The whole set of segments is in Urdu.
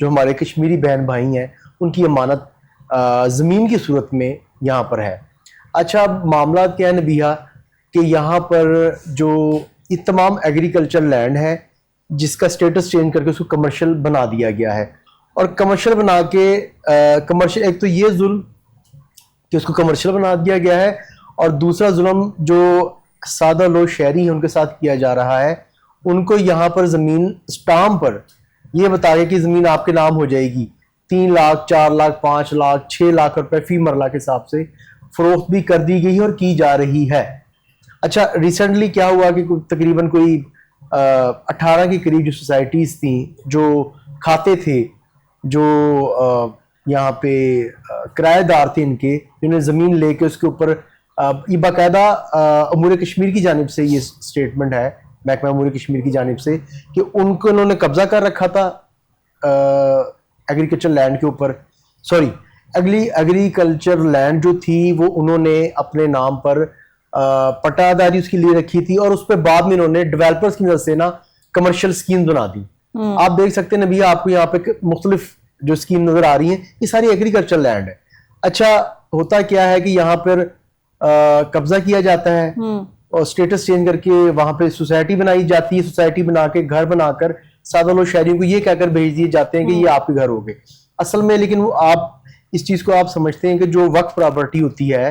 جو ہمارے کشمیری بہن بھائی ہیں ان کی امانت زمین کی صورت میں یہاں پر ہے. اچھا اب معاملات کیا ہے نبیہ کہ یہاں پر جو یہ تمام ایگریکلچر لینڈ ہے جس کا سٹیٹس چینج کر کے اس کو کمرشل بنا دیا گیا ہے, اور کمرشل بنا کے کمرشل ایک تو یہ ظلم کہ اس کو کمرشل بنا دیا گیا ہے, اور دوسرا ظلم جو سادہ لوگ شہری ہیں ان کے ساتھ کیا جا رہا ہے, ان کو یہاں پر زمین اسٹامپ پر یہ بتایا کہ زمین آپ کے نام ہو جائے گی, 3 لاکھ 4 لاکھ 5 لاکھ 6 لاکھ روپے فی مرلہ کے حساب سے فروخت بھی کر دی گئی ہے اور کی جا رہی ہے. اچھا ریسنٹلی کیا ہوا کہ تقریباً کوئی 18 کے قریب جو سوسائٹیز تھیں, جو کھاتے تھے, جو یہاں پہ کرایہ دار تھے ان کے, جنہوں نے زمین لے کے اس کے اوپر یہ باقاعدہ امور کشمیر کی جانب سے یہ سٹیٹمنٹ ہے, محکمہ امور کشمیر کی جانب سے, کہ ان کو انہوں نے قبضہ کر رکھا تھا ایگریکلچر لینڈ کے اوپر, سوری ایگریکلچر لینڈ جو تھی وہ انہوں نے اپنے نام پر پٹا داری اس کی لیے رکھی تھی, اور اس پہ بعد میں انہوں نے ڈیولپرز کی مدد سے نا کمرشل سکیم بنا دی. آپ دیکھ سکتے ہیں نبی, آپ کو یہاں پہ مختلف جو سکیم نظر آ رہی ہیں یہ ساری ایگریکلچر لینڈ ہے. اچھا ہوتا کیا ہے کہ یہاں پر قبضہ کیا جاتا ہے اور سٹیٹس چینج کر کے وہاں پہ سوسائٹی بنائی جاتی ہے, سوسائٹی بنا کے گھر بنا کر سادہ لوگ شہریوں کو یہ کہہ کر بھیج دیے جاتے ہیں کہ یہ آپ کے گھر ہو گئے. اصل میں لیکن وہ آپ اس چیز کو آپ سمجھتے ہیں کہ جو وقف پراپرٹی ہوتی ہے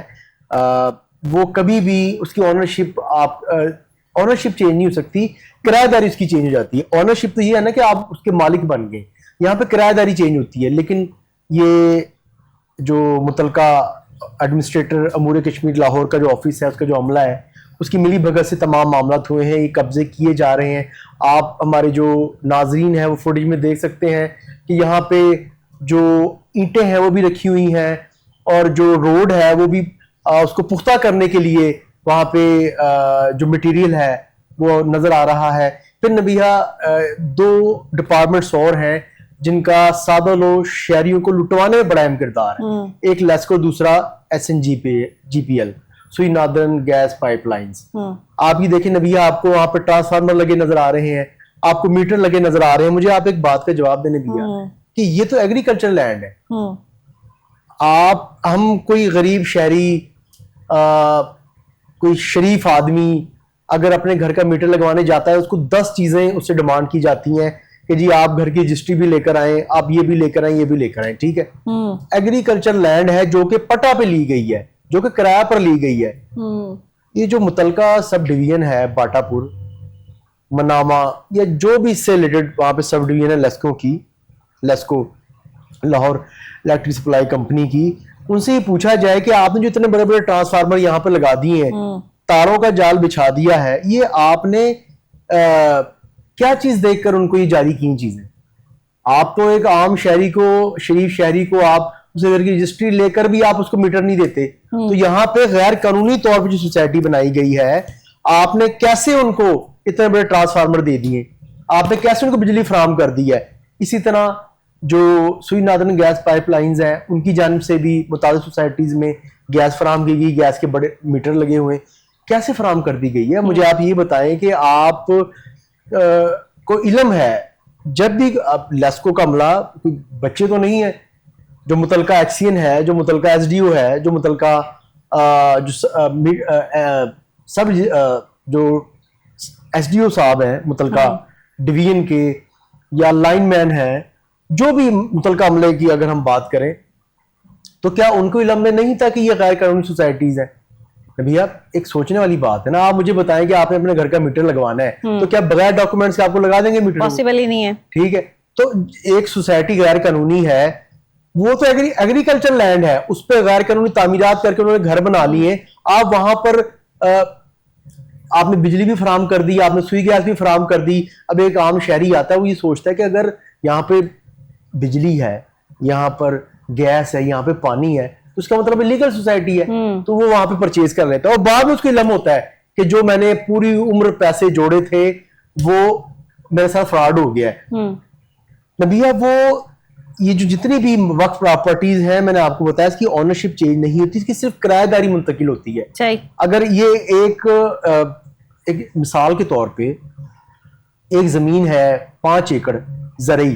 وہ کبھی بھی اس کی اونرشپ اونرشپ چینج نہیں ہو سکتی, کرایہ داری اس کی چینج ہو جاتی ہے. اونرشپ تو یہ ہے نا کہ آپ اس کے مالک بن گئے, یہاں پہ کرایہ داری چینج ہوتی ہے. لیکن یہ جو متعلقہ ایڈمنسٹریٹر امور کشمیر لاہور کا جو آفس ہے, اس کا جو عملہ ہے, اس کی ملی بھگت سے تمام معاملات ہوئے ہیں, یہ قبضے کیے جا رہے ہیں. آپ ہمارے جو ناظرین ہیں وہ فوٹیج میں دیکھ سکتے ہیں کہ یہاں پہ جو اینٹیں ہیں وہ بھی رکھی ہوئی ہیں, اور جو روڈ ہے وہ بھی اس کو پختہ کرنے کے لیے وہاں پہ جو مٹیریل ہے وہ نظر آ رہا ہے. پھر نبیہ 2 ڈپارٹمنٹس اور ہیں جن کا سادہ لوگ شہریوں کو لٹوانے میں بڑا اہم کردار ہے, ایک لیسکو, دوسرا SNGPL سوئی نادرن گیس پائپ لائنز. آپ یہ دیکھیں نبیہ, آپ کو وہاں پہ ٹرانسفارمر لگے نظر آ رہے ہیں, آپ کو میٹر لگے نظر آ رہے ہیں. مجھے آپ ایک بات کا جواب دیں نبیہ کہ یہ تو ایگریکلچر لینڈ ہے, ہم کوئی غریب شہری کوئی شریف آدمی اگر اپنے گھر کا میٹر لگوانے جاتا ہے, اس کو 10 چیزیں اس سے ڈیمانڈ کی جاتی ہیں کہ جی آپ گھر کی رجسٹری بھی لے کر آئیں, آپ یہ بھی لے کر آئیں, یہ بھی لے کر آئیں, ٹھیک ہے. ایگریکلچر لینڈ ہے جو کہ پٹا پہ لی گئی ہے, جو کہ کرایہ پر لی گئی ہے. یہ جو متعلقہ سب ڈویژن ہے باٹا پور, مناما, یا جو بھی اس سے ریلیٹڈ وہاں پہ سب ڈویژن ہے LESCO Lahore electric supply company کی, ان سے یہ پوچھا جائے کہ آپ نے جو اتنے بڑے بڑے ٹرانسفارمر یہاں پہ لگا دیے ہیں, تاروں کا جال بچھا دیا ہے, یہ آپ نے کیا چیز دیکھ کر ان کو یہ جاری کی چیزیں؟ آپ تو ایک عام شہری کو, شریف شہری کو, آپ اسے گھر کی رجسٹری لے کر بھی آپ اس کو میٹر نہیں دیتے. تو یہاں پہ غیر قانونی طور پہ جو سوسائٹی بنائی گئی ہے, آپ نے کیسے ان کو اتنے بڑے ٹرانسفارمر دے دیے, آپ نے کیسے ان کو بجلی فراہم کر دی ہے. اسی طرح جو سوئی نادرن گیس پائپ لائنز ہیں, ان کی جانب سے بھی متعدد سوسائٹیز میں گیس فراہم کی گئی, گیس کے بڑے میٹر لگے ہوئے, کیسے فراہم کر دی گئی ہے. مجھے آپ یہ بتائیں کہ آپ کو علم ہے جب بھی لیسکو کا عملہ کوئی بچے تو نہیں ہے, جو متعلقہ ایکسین ہے, جو متعلقہ SDO ہے, جو متعلقہ سب جو SDO صاحب ہیں متعلقہ ڈویژن کے, یا لائن مین ہیں, جو بھی متعلقہ عملے کی اگر ہم بات کریں, تو کیا ان کو علم میں نہیں تھا کہ یہ غیر قانونی سوسائٹیز ہیں؟ بھیا ایک سوچنے والی بات ہے نا. آپ مجھے بتائیں کہ آپ نے اپنے گھر کا میٹر لگوانا ہے, تو کیا بغیر ڈاکومنٹس کے آپ کو لگا دیں گے میٹر؟ پاسبل ہی نہیں ہے. ٹھیک ہے, تو ایک سوسائٹی غیر قانونی ہے, وہ تو ایگریکلچر لینڈ ہے, اس پہ غیر قانونی تعمیرات کر کے انہوں نے گھر بنا لیے. آپ وہاں پر آپ نے بجلی بھی فراہم کر دی, آپ نے سوئی گیس بھی فراہم کر دی. اب ایک عام شہری آتا ہے, وہ یہ سوچتا ہے کہ اگر یہاں پہ بجلی ہے, یہاں پر گیس ہے, یہاں پہ پانی ہے, اس کا مطلب لیگل سوسائٹی ہے, تو وہ وہاں پہ پرچیز کر لیتا ہے. اور بعد میں اس کو علم ہوتا ہے کہ جو میں نے پوری عمر پیسے جوڑے تھے وہ میرے ساتھ فراڈ ہو گیا ہے. نبیہ وہ یہ جو جتنی بھی وقف پراپرٹیز ہیں, میں نے آپ کو بتایا, اس کی اونرشپ چینج نہیں ہوتی, اس کی صرف کرایہ داری منتقل ہوتی ہے. اگر یہ ایک مثال کے طور پہ ایک زمین ہے 5 ایکڑ زرعی,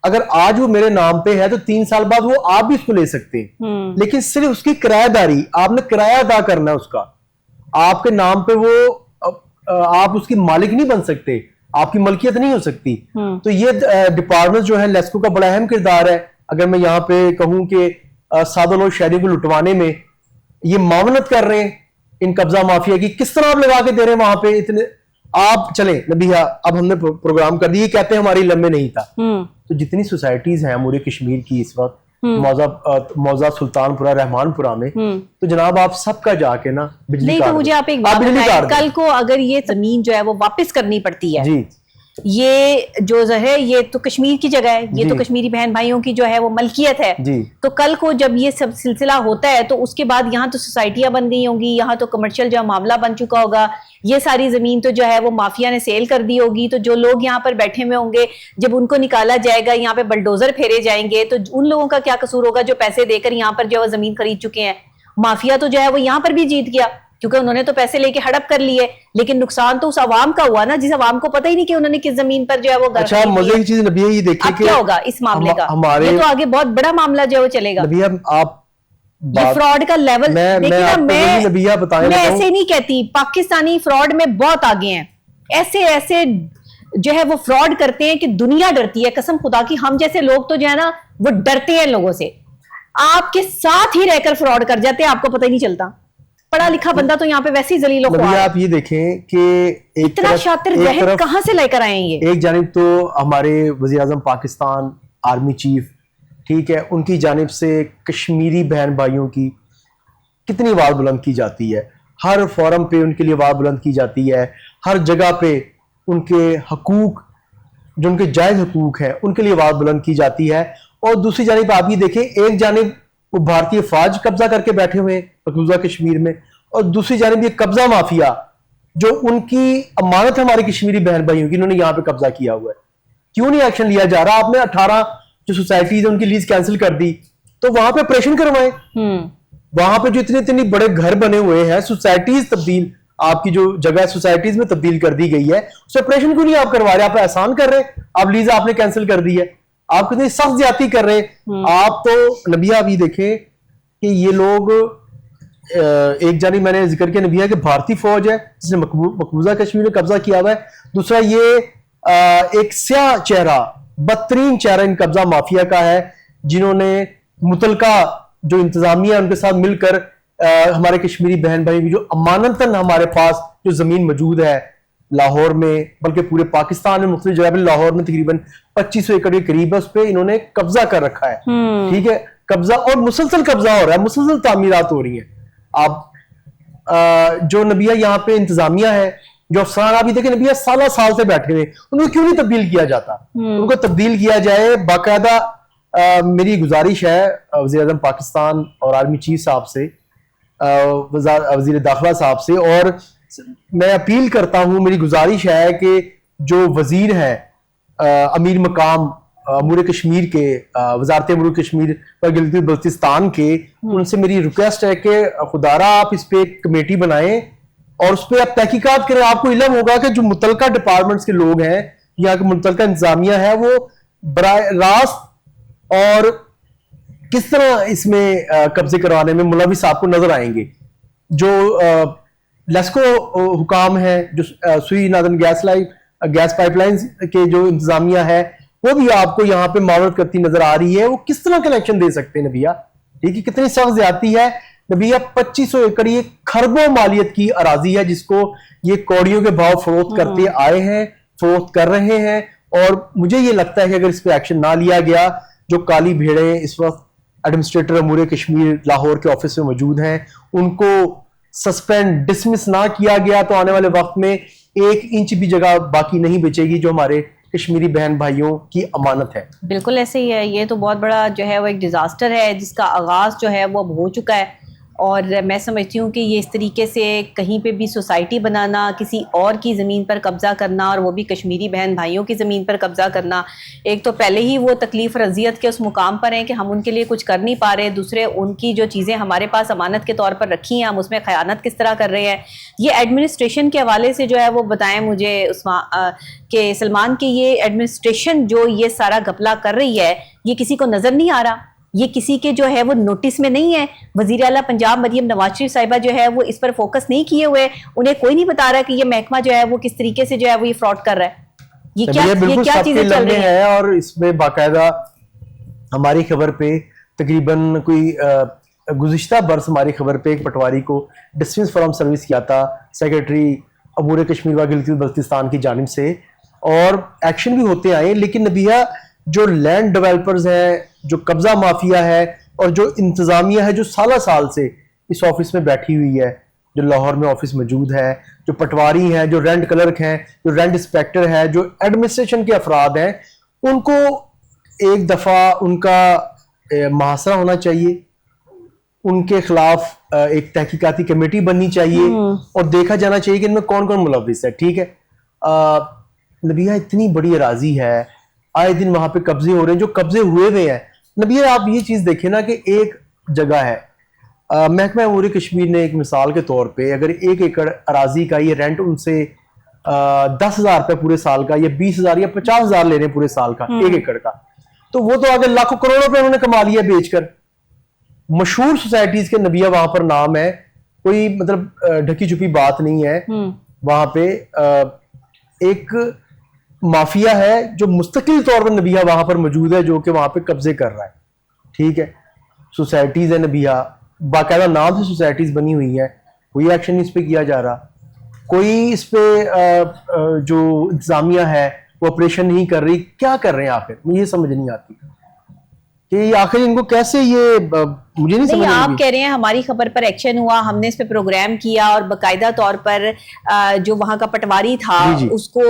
اگر آج وہ میرے نام پہ ہے تو 3 سال بعد وہ آپ بھی اس کو لے سکتے ہیں، لیکن صرف اس کی کرایہ داری، آپ نے کرایہ ادا کرنا ہے اس کا، آپ کے نام پہ وہ آپ اس کی مالک نہیں بن سکتے، آپ کی ملکیت نہیں ہو سکتی. تو یہ ڈپارٹمنٹ جو ہے لیسکو کا بڑا اہم کردار ہے. اگر میں یہاں پہ کہوں کہ سادہ لوگ شہریوں کو لٹوانے میں یہ معاونت کر رہے ہیں ان قبضہ مافیا کی، کس طرح آپ لگا کے دے رہے ہیں وہاں پہ اتنے. آپ چلیں نبیہ، اب ہم نے پروگرام کر دیا، کہتے ہیں ہماری لمبے نہیں تھا. تو جتنی سوسائٹیز ہیں امور کشمیر کی اس وقت موضع سلطان پورہ رحمان پورہ میں، تو جناب آپ سب کا جا کے نا بجلی نہیں، تو مجھے آپ ایک بات بتائیں، کل کو اگر یہ زمین جو ہے وہ واپس کرنی پڑتی ہے، جی یہ جو ہے یہ تو کشمیر کی جگہ ہے، یہ تو کشمیری بہن بھائیوں کی جو ہے وہ ملکیت ہے. تو کل کو جب یہ سب سلسلہ ہوتا ہے تو اس کے بعد یہاں تو سوسائٹیاں بن گئی ہوں گی، یہاں تو کمرشل جو معاملہ بن چکا ہوگا، یہ ساری زمین تو جو ہے وہ مافیا نے سیل کر دی ہوگی. تو جو لوگ یہاں پر بیٹھے ہوئے ہوں گے، جب ان کو نکالا جائے گا، یہاں پہ بلڈوزر پھیرے جائیں گے، تو ان لوگوں کا کیا قصور ہوگا جو پیسے دے کر یہاں پر جو ہے زمین خرید چکے ہیں. مافیا تو جو ہے وہ یہاں پر بھی جیت گیا کیونکہ انہوں نے تو پیسے لے کے ہڑپ کر لیے، لیکن نقصان تو اس عوام کا ہوا نا، جس عوام کو پتہ ہی نہیں کہ انہوں نے کس زمین پر جو ہے وہ گھر اچھا مزے کی چیز نبیہ یہ دیکھیں کہ کیا ہوگا اس معاملے کا. یہ تو آگے بہت بڑا معاملہ جو ہے وہ چلے گا. نبیہ آپ یہ فراڈ کا لیول میں ایسے نہیں کہتی، پاکستانی فراڈ میں بہت آگے ہیں، ایسے جو ہے وہ فراڈ کرتے ہیں کہ دنیا ڈرتی ہے. قسم خدا کی ہم جیسے لوگ تو جو ہے نا وہ ڈرتے ہیں لوگوں سے. آپ کے ساتھ ہی رہ کر فراڈ کر جاتے ہیں، آپ کو پتہ ہی نہیں چلتا. پڑھا لکھا بندہ تو یہاں پہ ویسے ہی ذلیل و خوار. آپ یہ دیکھیں کہ اتنا شاطر ذہن کہاں سے لے کر آئے ہیں یہ. ایک جانب تو ہمارے وزیر اعظم پاکستان آرمی چیف، ٹھیک ہے، ان کی جانب سے کشمیری بہن بھائیوں کی کتنی آواز بلند کی جاتی ہے، ہر فورم پہ ان کے لیے آواز بلند کی جاتی ہے، ہر جگہ پہ ان کے حقوق جو ان کے جائز حقوق ہیں ان کے لیے آواز بلند کی جاتی ہے. اور دوسری جانب آپ یہ دیکھیں، ایک جانب وہ بھارتی فوج قبضہ کر کے بیٹھے ہوئے مقبوضہ کشمیر میں، اور دوسری جانب یہ قبضہ مافیا جو ان کی امانت ہے ہماری کشمیری بہن بھائیوں کی، انہوں نے یہاں پہ قبضہ کیا ہوا ہے. کیوں نہیں ایکشن لیا جا رہا؟ آپ نے 18 جو سوسائٹیز ہیں ان کی لیز کینسل کر دی، تو وہاں پہ آپریشن کروائیں. وہاں پہ جو اتنے بڑے گھر بنے ہوئے ہیں، سوسائٹیز تبدیل، آپ کی جو جگہ سوسائٹیز میں تبدیل کر دی گئی ہے، اس آپریشن کیوں نہیں آپ کروا رہے؟ آپ احسان کر رہے ہیں، آپ لیز آپ نے کینسل کر دی ہے، آپ کتنی سخت زیادتی کر رہے ہیں. آپ تو نبیہ ابھی دیکھیں کہ یہ لوگ ایک جانب میں نے ذکر کیا نبیہ کہ بھارتی فوج ہے جس نے مقبوضہ کشمیر میں قبضہ کیا ہوا ہے، دوسرا یہ ایک سیاہ چہرہ، بدترین چہرہ ان قبضہ مافیا کا ہے، جنہوں نے متعلقہ جو انتظامیہ ان کے ساتھ مل کر ہمارے کشمیری بہن بھائی کی جو امانتاً ہمارے پاس جو زمین موجود ہے لاہور میں، بلکہ پورے پاکستان میں مختلف جگہ پہ، لاہور میں تقریباً 2500 ایکڑ کے قریب ہے، اس پہ انہوں نے قبضہ کر رکھا ہے. ٹھیک ہے، قبضہ اور مسلسل قبضہ ہو رہا ہے، مسلسل تعمیرات ہو رہی ہیں. آپ جو نبیہ یہاں پہ انتظامیہ ہے، جو افسران آپ یہ دیکھیں نبیہ سالہ سال سے بیٹھے ہوئے، ان کو کیوں نہیں تبدیل کیا جاتا؟ ان کو تبدیل کیا جائے باقاعدہ. میری گزارش ہے وزیر اعظم پاکستان اور آرمی چیف صاحب سے، وزیر داخلہ صاحب سے، اور میں اپیل کرتا ہوں، میری گزارش ہے کہ جو وزیر ہیں امیر مقام امور کشمیر کے، وزارت امور کشمیر اور گلگت بلتستان کے، ان سے میری ریکویسٹ ہے کہ خدارہ آپ اس پہ ایک کمیٹی بنائیں اور اس پہ آپ تحقیقات کریں. آپ کو علم ہوگا کہ جو متعلقہ ڈپارٹمنٹس کے لوگ ہیں، یہاں کے متعلقہ انتظامیہ ہے، وہ براہ راست اور کس طرح اس میں قبضے کروانے میں ملوث آپ کو نظر آئیں گے. جو لیسکو حکام ہیں، جو سوئی نادن گیس پائپ لائنز کے جو انتظامیہ ہے، وہ بھی آپ کو یہاں پہ معاونت کرتی نظر آ رہی ہے. وہ کس طرح کنیکشن دے سکتے ہیں نبیہ؟ ٹھیک ہے، کتنی سخت زیادتی ہے نبیہ. 2500 ایکڑ یہ خربوں مالیت کی اراضی ہے جس کو یہ کوڑیوں کے بھاؤ فروخت کرتے آئے ہیں، فروخت کر رہے ہیں. اور مجھے یہ لگتا ہے کہ اگر اس پہ ایکشن نہ لیا گیا، جو کالی بھیڑیں اس وقت ایڈمنسٹریٹر امور کشمیر لاہور کے آفس میں موجود ہیں، ان کو سسپینڈ ڈسمس نہ کیا گیا، تو آنے والے وقت میں 1 انچ بھی جگہ باقی نہیں بچے گی جو ہمارے کشمیری بہن بھائیوں کی امانت ہے. بالکل ایسے ہی ہے. یہ تو بہت بڑا جو ہے وہ ایک ڈیزاسٹر ہے جس کا آغاز جو ہے وہ اب ہو چکا ہے. اور میں سمجھتی ہوں کہ یہ اس طریقے سے کہیں پہ بھی سوسائٹی بنانا، کسی اور کی زمین پر قبضہ کرنا، اور وہ بھی کشمیری بہن بھائیوں کی زمین پر قبضہ کرنا، ایک تو پہلے ہی وہ تکلیف اور اذیت کے اس مقام پر ہیں کہ ہم ان کے لیے کچھ کر نہیں پا رہے، دوسرے ان کی جو چیزیں ہمارے پاس امانت کے طور پر رکھی ہیں ہم اس میں خیانت کس طرح کر رہے ہیں. یہ ایڈمنسٹریشن کے حوالے سے جو ہے وہ بتائیں مجھے کہ سلمان کی یہ ایڈمنسٹریشن جو یہ سارا گھپلا کر رہی ہے یہ کسی کو نظر نہیں آ رہا؟ یہ کسی کے جو ہے وہ نوٹس میں نہیں ہے؟ وزیر اعلیٰ پنجاب مریم نواز شریف صاحبہ جو ہے وہ اس پر فوکس نہیں کیے ہوئے، انہیں کوئی نہیں بتا رہا کہ یہ محکمہ جو ہے وہ کس طریقے سے جو ہے وہ یہ فراڈ کر رہا ہے. یہ کیا چیزیں چل رہی ہیں؟ اور اس میں باقاعدہ ہماری خبر پہ تقریباً کوئی گزشتہ برس ہماری خبر پہ ایک پٹواری کو ڈسمس فرام سروس کیا تھا سیکرٹری امور کشمیر و گلگت بلتستان کی جانب سے، اور ایکشن بھی ہوتے آئے. لیکن نبیہ جو لینڈ ڈیولپرز ہیں، جو قبضہ مافیا ہے، اور جو انتظامیہ ہے جو سالہ سال سے اس آفس میں بیٹھی ہوئی ہے، جو لاہور میں آفس موجود ہے، جو پٹواری ہیں، جو رینٹ کلرک ہیں، جو رینٹ انسپیکٹر ہے، جو ایڈمنسٹریشن کے افراد ہیں، ان کو ایک دفعہ ان کا محاصرہ ہونا چاہیے، ان کے خلاف ایک تحقیقاتی کمیٹی بننی چاہیے، اور دیکھا جانا چاہیے کہ ان میں کون کون ملوث ہے. ٹھیک ہے، نبیہ اتنی بڑی اراضی ہے، آئے دن وہاں پہ قبضے ہو رہے ہیں، جو قبضے ہوئے ہیں. نبیہ آپ یہ چیز دیکھیں نا کہ ایک جگہ ہے، محکمہ امور کشمیر نے ایک مثال کے طور پہ اگر 1 ایکڑ اراضی کا یہ رینٹ ان سے 10,000 روپے پورے سال کا، یا 20,000 یا 50,000 لے رہے ہیں پورے سال کا 1 ایکڑ کا، تو وہ تو اگر لاکھوں کروڑوں روپے انہوں نے کما لیا بیچ کر. مشہور سوسائٹیز کے نبیہ وہاں پر نام ہے، کوئی مطلب ڈھکی چھپی بات نہیں ہے. وہاں پہ ایک مافیا ہے جو مستقل طور پر نبیہ وہاں پر موجود ہے، جو کہ وہاں پہ قبضے کر رہا ہے. ٹھیک ہے، سوسائٹیز ہے نبیہ، باقاعدہ نام سے سوسائٹیز بنی ہوئی ہیں، کوئی ایکشن نہیں اس پہ کیا جا رہا، کوئی اس پہ جو انتظامیہ ہے وہ آپریشن نہیں کر رہی. کیا کر رہے ہیں آخر؟ مجھے یہ سمجھ نہیں آتی کہ آخر ان کو کیسے، یہ مجھے نہیں سمجھ. آپ کہہ رہے ہیں ہماری خبر پر ایکشن ہوا، ہم نے اس پہ پروگرام کیا، اور باقاعدہ طور پر جو وہاں کا پٹواری تھا اس کو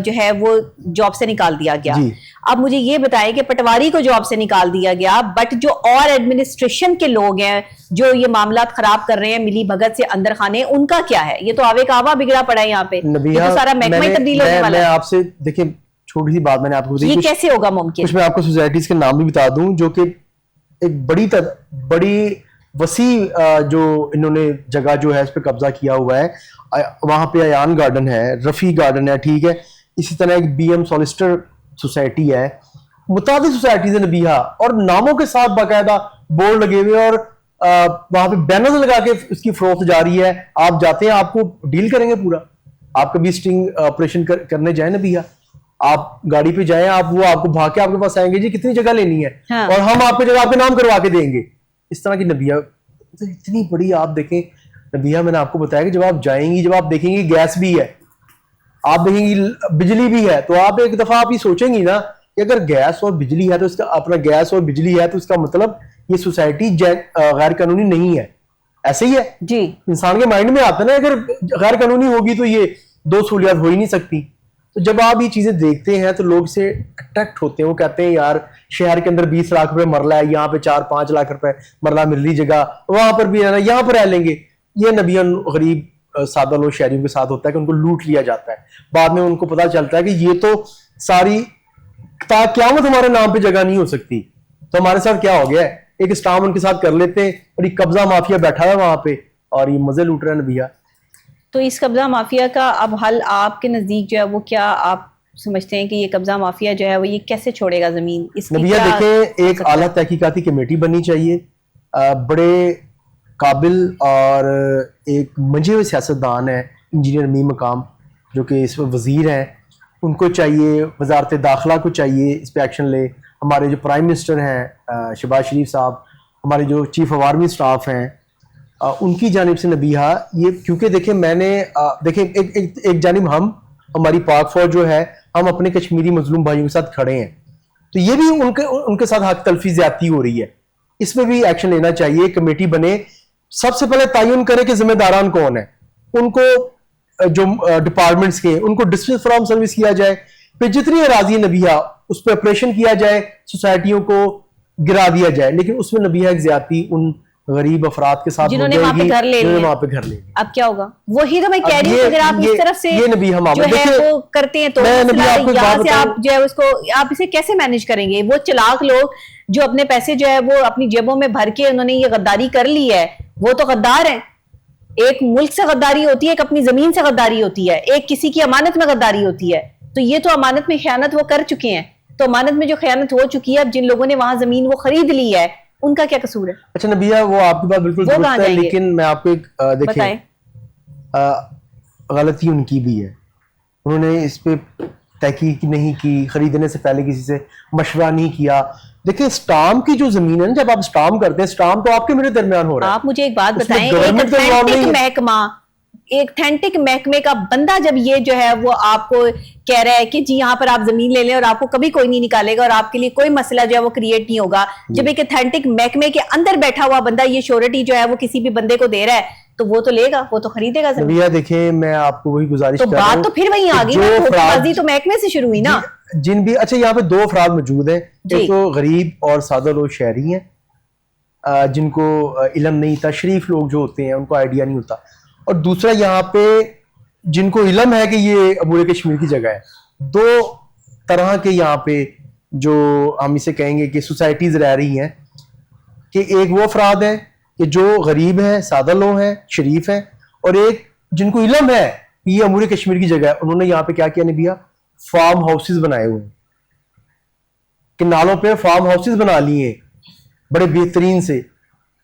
جو ہے وہ جاب سے نکال دیا گیا. اب مجھے یہ بتائیں کہ پٹواری کو جاب سے نکال دیا گیا، بٹ جو اور ایڈمنسٹریشن کے لوگ ہیں جو یہ معاملات خراب کر رہے ہیں ملی بھگت سے اندر خانے، ان کا کیا ہے؟ یہ تو آوے کعوہ بگڑا پڑا ہے یہاں پہ، یہ تو سارا محکمہ ہی تبدیل ہونے والا ہے. میں آپ سے دیکھیں چھوٹی سی بات میں نے آپ کو بتائی، یہ کیسے ہوگا ممکن؟ کچھ میں آپ کو سوسائٹیز کے نام بھی بتا دوں جو کہ ایک بڑی وسیع جو انہوں نے جگہ جو ہے اس پہ قبضہ کیا ہوا ہے. وہاں پہ ایان گارڈن ہے، رفیع گارڈن ہے، ٹھیک ہے، اسی طرح ایک بی ایم سولسٹر سوسائٹی ہے، متعدد سوسائٹیز ہیں نبیہ، اور ناموں کے ساتھ باقاعدہ بورڈ لگے ہوئے، اور وہاں پہ بینرز لگا کے اس کی فروخت جاری ہے. آپ جاتے ہیں، آپ کو ڈیل کریں گے پورا. آپ کبھی اسٹنگ آپریشن کرنے جائیں نبیہ، آپ گاڑی پہ جائیں، آپ کو بھاگ کے آپ کے پاس آئیں گے، جی کتنی جگہ لینی ہے، اور ہم آپ کو جگہ آپ کے نام کروا کے دیں گے. اس طرح کی نبیہ اتنی بڑی. آپ دیکھیں نبیہ، میں نے آپ کو بتایا کہ جب آپ جائیں گی، جب آپ دیکھیں گی گیس بھی ہے، آپ دیکھیں گی بجلی بھی ہے، تو آپ ایک دفعہ آپ یہ سوچیں گی نا کہ اگر گیس اور بجلی ہے تو اس کا اپنا گیس اور بجلی ہے تو اس کا مطلب یہ سوسائٹی غیر قانونی نہیں ہے. ایسے ہی ہے جی، انسان کے مائنڈ میں آتا ہے نا، اگر غیر قانونی ہوگی تو یہ 2 سہولیات ہو ہی نہیں سکتی. تو جب آپ یہ چیزیں دیکھتے ہیں تو لوگ سے اٹریکٹ ہوتے ہیں، وہ کہتے ہیں یار شہر کے اندر 20 لاکھ روپے مرلہ ہے، یہاں پہ 4-5 لاکھ روپے مرلہ مل رہی جگہ، وہاں پر بھی رہنا، یہاں پر رہ لیں گے. یہ نبیہ غریب سادہ لوگ شہریوں کے ساتھ ہوتا ہے کہ ان کو لوٹ لیا جاتا ہے. بعد میں ان کو پتا چلتا ہے کہ یہ تو ساری قیامت ہمارے نام پہ جگہ نہیں ہو سکتی. تو ہمارے ساتھ کیا ہو گیا ہے، ایک اسٹام ان کے ساتھ کر لیتے ہیں، اور یہ قبضہ مافیا بیٹھا ہے وہاں پہ اور یہ مزے لوٹ رہا ہے نبیہ. تو اس قبضہ مافیا کا اب حل آپ کے نزدیک جو ہے وہ کیا آپ سمجھتے ہیں کہ یہ قبضہ مافیا جو ہے وہ یہ کیسے چھوڑے گا زمین؟ اس نبیہ دیکھیں، ایک اعلیٰ تحقیقاتی کمیٹی بننی چاہیے، بڑے قابل اور ایک منجھے ہوئے سیاستدان ہیں انجینئر میم مقام جو کہ اس میں وزیر ہیں، ان کو چاہیے، وزارت داخلہ کو چاہیے اس پہ ایکشن لے. ہمارے جو پرائم منسٹر ہیں شہباز شریف صاحب، ہمارے جو چیف آف آرمی اسٹاف ہیں، ان کی جانب سے نبیہ یہ، کیونکہ دیکھیں میں نے دیکھیں ایک جانب ہماری پاک فوج جو ہے، ہم اپنے کشمیری مظلوم بھائیوں کے ساتھ کھڑے ہیں، تو یہ بھی ان کے ساتھ حق تلفی زیادتی ہو رہی ہے. اس میں بھی ایکشن لینا چاہیے، کمیٹی بنے، سب سے پہلے تعین کرے کہ ذمہ داران کون ہیں، ان کو جو ڈپارٹمنٹس کے ان کو ڈسمس فرام سروس کیا جائے، پھر جتنی اراضی نبیہ اس پہ آپریشن کیا جائے، سوسائٹیوں کو گرا دیا جائے. لیکن اس میں نبیہ ایک زیادتی ان غریب افراد کے ساتھ جنہوں نے وہاں پہ گھر لے لیے. وہاں پہ گھر لے لیے. اب کیا ہوگا؟ وہی تو میں کہہ رہی ہوں، اگر آپ اس طرف سے جو ہے وہ کرتے ہیں تو یہاں سے آپ جو ہے اس کو آپ اسے کیسے مینج کریں گے؟ وہ چلاک لوگ جو اپنے پیسے جو ہے وہ اپنی جیبوں میں بھر کے انہوں نے یہ غداری کر لی ہے، وہ تو غدار ہیں. ایک ملک سے غداری ہوتی ہے، ایک اپنی زمین سے غداری ہوتی ہے، ایک کسی کی امانت میں غداری ہوتی ہے. تو یہ تو امانت میں خیانت وہ کر چکے ہیں. تو امانت میں جو خیانت ہو چکی ہے، اب جن لوگوں نے وہاں زمین وہ خرید لی ہے ان کا کیا قصور ہے؟ اچھا نبیہ، وہ آپ کی بات بالکل درست ہے، لیکن میں آپ کو ایک دیکھیں غلطی ان کی بھی ہے. انہوں نے اس پہ تحقیق نہیں کی، خریدنے سے پہلے کسی سے مشورہ نہیں کیا. دیکھیں اسٹام کی جو زمین ہے نا، جب آپ اسٹام کرتے ہیں، اسٹام تو آپ کے میرے درمیان ہو رہا ہے. آپ مجھے ایک بات بتائیں، ایک اتھینٹک محکمے کا بندہ جب یہ جو ہے وہ آپ کو کہہ رہا ہے کہ جی یہاں پر آپ زمین لے لیں اور آپ کو کبھی کوئی نہیں نکالے گا اور آپ کے لیے کوئی مسئلہ جو ہے وہ کریٹ نہیں ہوگا، جب ایک اتھینٹک محکمے کے اندر بیٹھا ہوا بندہ یہ شیورٹی جو ہے وہ کسی بھی بندے کو دے رہا ہے تو وہ تو لے گا، وہ تو خریدے گا زمین. دیکھیں میں آپ کو وہی گزارش تو بات تو پھر وہیں آگئی نا، بازی تو محکمے سے شروع ہوئی نا. جن بھی اچھا یہاں پہ دو افراد موجود ہیں، ایک تو غریب اور سادہ لوگ شہری ہیں جن کو علم نہیں تھا، شریف لوگ جو ہوتے ہیں ان کو آئیڈیا نہیں ہوتا، اور دوسرا یہاں پہ جن کو علم ہے کہ یہ عبور کشمیر کی جگہ ہے. دو طرح کے یہاں پہ جو ہم اسے کہیں گے کہ سوسائٹیز رہ رہی ہیں، کہ ایک وہ افراد ہیں کہ جو غریب ہیں، سادہ لوگ ہیں، شریف ہیں، اور ایک جن کو علم ہے کہ یہ عبور کشمیر کی جگہ ہے. انہوں نے یہاں پہ کیا کیا نبیہ؟ فارم ہاؤسز بنائے ہوئے ہیں، کنالوں پہ فارم ہاؤسز بنا لیے بڑے بہترین سے.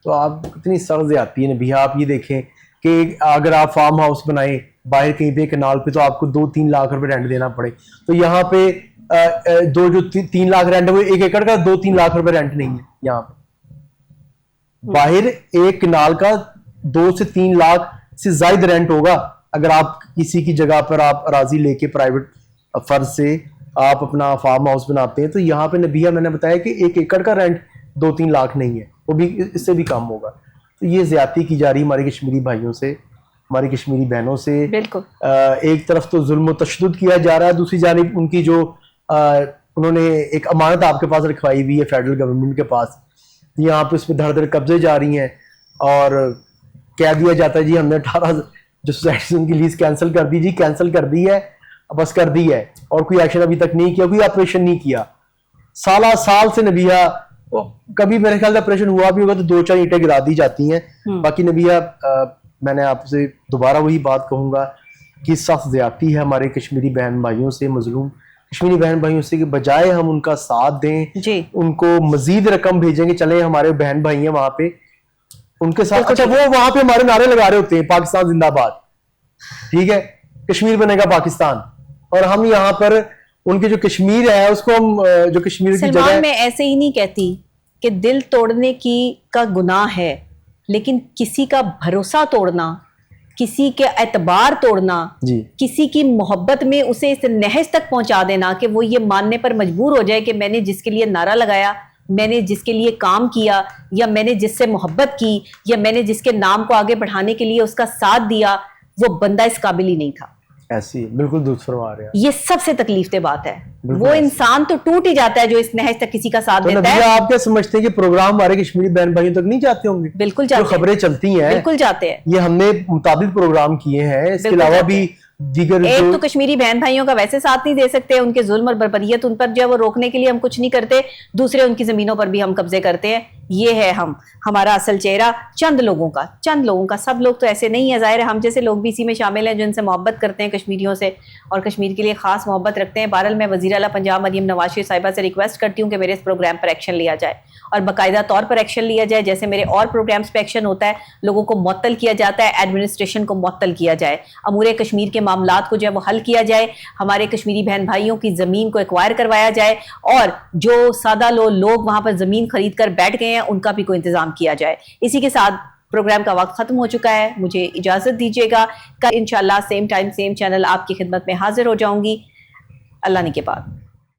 تو آپ کتنی سخت زیادتی ہے نبیہ. آپ یہ دیکھیں کہ اگر آپ فارم ہاؤس بنائیں باہر کہیں پہ کنال پہ تو آپ کو 2-3 لاکھ روپے رینٹ دینا پڑے. تو یہاں پہ جو 3 لاکھ رینٹ ہے وہ 1 ایکڑ کا 2-3 لاکھ روپے رینٹ نہیں ہے. یہاں پہ باہر ایک کنال کا 2 سے 3 لاکھ سے زائد رینٹ ہوگا اگر آپ کسی کی جگہ پر آپ اراضی لے کے پرائیویٹ فرض سے آپ اپنا فارم ہاؤس بناتے ہیں. تو یہاں پہ نبیہ میں نے بتایا کہ 1 ایکڑ کا رینٹ 2-3 لاکھ نہیں ہے، وہ بھی اس سے بھی کم ہوگا. تو یہ زیادتی کی جا رہی ہمارے کشمیری بھائیوں سے، ہماری کشمیری بہنوں سے. بالکل ایک طرف تو ظلم و تشدد کیا جا رہا ہے، دوسری جانب ان کی جو انہوں نے ایک امانت آپ کے پاس رکھوائی ہوئی ہے فیڈرل گورنمنٹ کے پاس، یہاں پہ اس پہ دھڑ دھڑ قبضے جاری ہیں اور کہہ دیا جاتا ہے جی ہم نے 18 جو سوسائٹیز ان کی لیز کینسل کر دی. جی کینسل کر دی ہے، بس کر دی ہے، اور کوئی ایکشن ابھی تک نہیں کیا، کوئی آپریشن نہیں کیا. سال سے نبیہ کبھی میرے خیال سے آپریشن ہوا بھی ہوگا تو 2-4 اینٹیں گرا دی جاتی ہیں. باقی نبیہ میں نے آپ سے دوبارہ وہی بات کہوں گا کہ سخت زیادتی ہے ہمارے کشمیری بہن بھائیوں سے، مظلوم کشمیری بہن بھائیوں سے، کہ بجائے ہم ان کا ساتھ دیں جی، ان کو مزید رقم بھیجیں گے، چلیں ہمارے بہن بھائی ہیں وہاں پہ ان کے ساتھ. اچھا وہ وہاں پہ ہمارے نعرے لگا رہے ہوتے ہیں پاکستان زندہ باد، ٹھیک ہے، کشمیر بنے گا پاکستان، اور ہم یہاں پر ان کی جو کشمیر ہے اس کو ہم جو کشمیر کی جگہ ہے. میں ایسے ہی نہیں کہتی کہ دل توڑنے کا گناہ ہے، لیکن کسی کا بھروسہ توڑنا، کسی کے اعتبار توڑنا، کسی کی محبت میں اسے اس نہج تک پہنچا دینا کہ وہ یہ ماننے پر مجبور ہو جائے کہ میں نے جس کے لیے نعرہ لگایا، میں نے جس کے لیے کام کیا، یا میں نے جس سے محبت کی، یا میں نے جس کے نام کو آگے بڑھانے کے لیے اس کا ساتھ دیا، وہ بندہ اس قابل ہی نہیں تھا. ایسی بالکل درست فرما رہے ہیں. یہ سب سے تکلیف دہ بات ہے. وہ انسان تو ٹوٹ ہی جاتا ہے جو اس نہج تک کسی کا ساتھ دیتا ہے. آپ کیا سمجھتے ہیں کہ پروگرام ہمارے کشمیری بہن بھائیوں تک نہیں جاتے ہوں گے؟ بالکل جاتے ہیں، جو خبریں چلتی ہیں بالکل جاتے ہیں. یہ ہم نے مطابق پروگرام کیے ہیں، اس کے علاوہ بھی دیگر ایک تو کشمیری بہن بھائیوں کا ویسے ساتھ نہیں دے سکتے، ان کے ظلم اور بربریت ان پر جو ہے وہ روکنے کے لیے ہم کچھ نہیں کرتے، دوسرے ان کی زمینوں پر بھی ہم قبضے کرتے ہیں. یہ ہے ہمارا اصل چہرہ چند لوگوں کا. سب لوگ تو ایسے نہیں ہے، ظاہر ہے ہم جیسے لوگ بھی اسی میں شامل ہیں جو ان سے محبت کرتے ہیں کشمیریوں سے اور کشمیر کے لیے خاص محبت رکھتے ہیں. بہرحال میں وزیر اعلیٰ پنجاب مریم نواز شریف صاحبہ سے ریکویسٹ کرتی ہوں کہ میرے اس پروگرام پر ایکشن لیا جائے اور باقاعدہ طور پر ایکشن لیا جائے، جیسے میرے اور پروگرامز پہ ایکشن ہوتا ہے، لوگوں کو معطل کیا جاتا ہے، ایڈمنسٹریشن کو معطل کیا جائے، امور کشمیر کے معاملات کو جو ہے وہ حل کیا جائے، ہمارے کشمیری بہن بھائیوں کی زمین کو ایکوائر کروایا جائے، اور جو سادہ لوگ وہاں پر زمین خرید کر بیٹھ گئے ہیں ان کا بھی کوئی انتظام کیا جائے. اسی کے ساتھ پروگرام کا وقت ختم ہو چکا ہے، مجھے اجازت دیجیے گا. کل انشاءاللہ سیم ٹائم سیم چینل آپ کی خدمت میں حاضر ہو جاؤں گی. اللہ نے کے بعد.